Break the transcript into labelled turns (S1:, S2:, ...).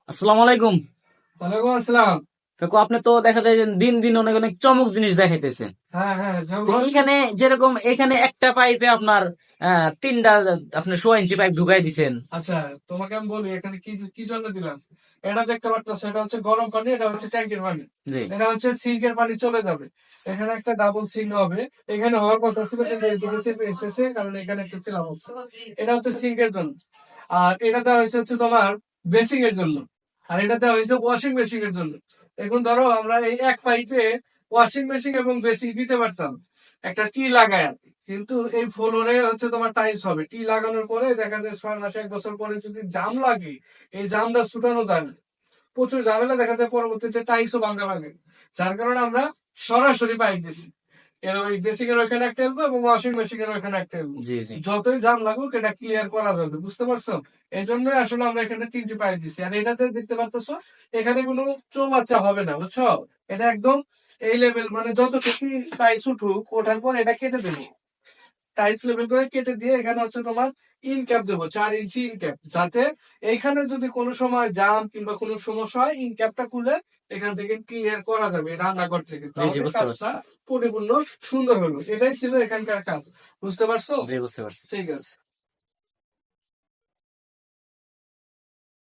S1: আসসালামু আলাইকুম।
S2: ওয়ালাইকুম আসসালাম।
S1: কাকু, আপনি তো দেখা যায় যে দিন দিন অনেক অনেক চমক জিনিস দেখাইতেছেন।
S2: হ্যাঁ হ্যাঁ,
S1: তো
S2: যেমন
S1: এখানে যেরকম এখানে একটা পাইপে আপনার তিনটা আপনার 16 ইঞ্চি পাইপ ঢুকাই দিছেন।
S2: আচ্ছা, তোমাকে আমি বলি এখানে কি কি জন্য দিলাম। এটা দেখতে পাচ্ছ, এটা হচ্ছে গরম পানি, এটা হচ্ছে ট্যাঙ্কির পানি।
S1: জি।
S2: এটা হচ্ছে সিঙ্কের পানি চলে যাবে। এখানে একটা ডাবল সিঙ্ক হবে। এখানে হওয়ার কথা ছিল, কিন্তু এই দুটো সিঙ্ক এসেছে কারণ এখানে একটা ছিল অবস্থা। এটা হচ্ছে সিঙ্কের জন্য। আর এটা দেওয়া হয়েছে হচ্ছে তোমার বেসিং এর জন্য। আর এটা দেওয়া হয়েছে ওয়াশিং মেশিন এর জন্য। এখন ধরো আমরা এই এক পাইপে ওয়াশিং মেশিন এবং বেসিং দিতে পারতাম একটা টি লাগায়, কিন্তু এই ফ্লোরে হচ্ছে তোমার টাইলস হবে। টি লাগানোর পরে দেখা যায় 6 মাস 1 বছর পরে যদি জাম লাগে, এই জামটা ছুটানো যায় না। প্রচুর ঝামেলা, দেখা যায় পরবর্তীতে টাইলসও ভাঙা লাগে। যার কারণে আমরা সরাসরি পাইপ দিছি। এর ওই বেসিং এর ওইখানে একটা এলবো এবং ওয়াশিং মেশিন এর ওইখানে একটা এলবো।
S1: জি জি।
S2: যতই জাম লাগুক এটা ক্লিয়ার করা যাবে, বুঝতে পারছো? এই জন্যই আসলে আমরা এখানে 3টি পাইপ দিছি। আর এটাতে দেখতে পারতেছো এখানে কোনো চৌবাচ্চা হবে না, বুঝছো? এটা একদম এই লেভেল, মানে যতটুকু টাইলস উঠুক, ওঠার পর এটা কেটে দেবো। টাইলস লেভেল করে কেটে দিয়ে এখানে হচ্ছে তোমার ইন ক্যাপ দেবো, 4 ইঞ্চি ইন ক্যাপ, যাতে এইখানে যদি কোনো সময় জাম কিংবা কোনো সমস্যা হয় ইন ক্যাপটা খুলে এখান থেকে ক্লিয়ার করা যাবে রান্নাঘর থেকে।
S1: জি জি,
S2: তাহলে
S1: বুঝতে পারছি।
S2: কাজটা পরিপূর্ণ সুন্দর হলো। এটাই ছিল এখানকার কাজ, বুঝতে পারছো?
S1: জি, বুঝতে পারছি।
S2: ঠিক আছে।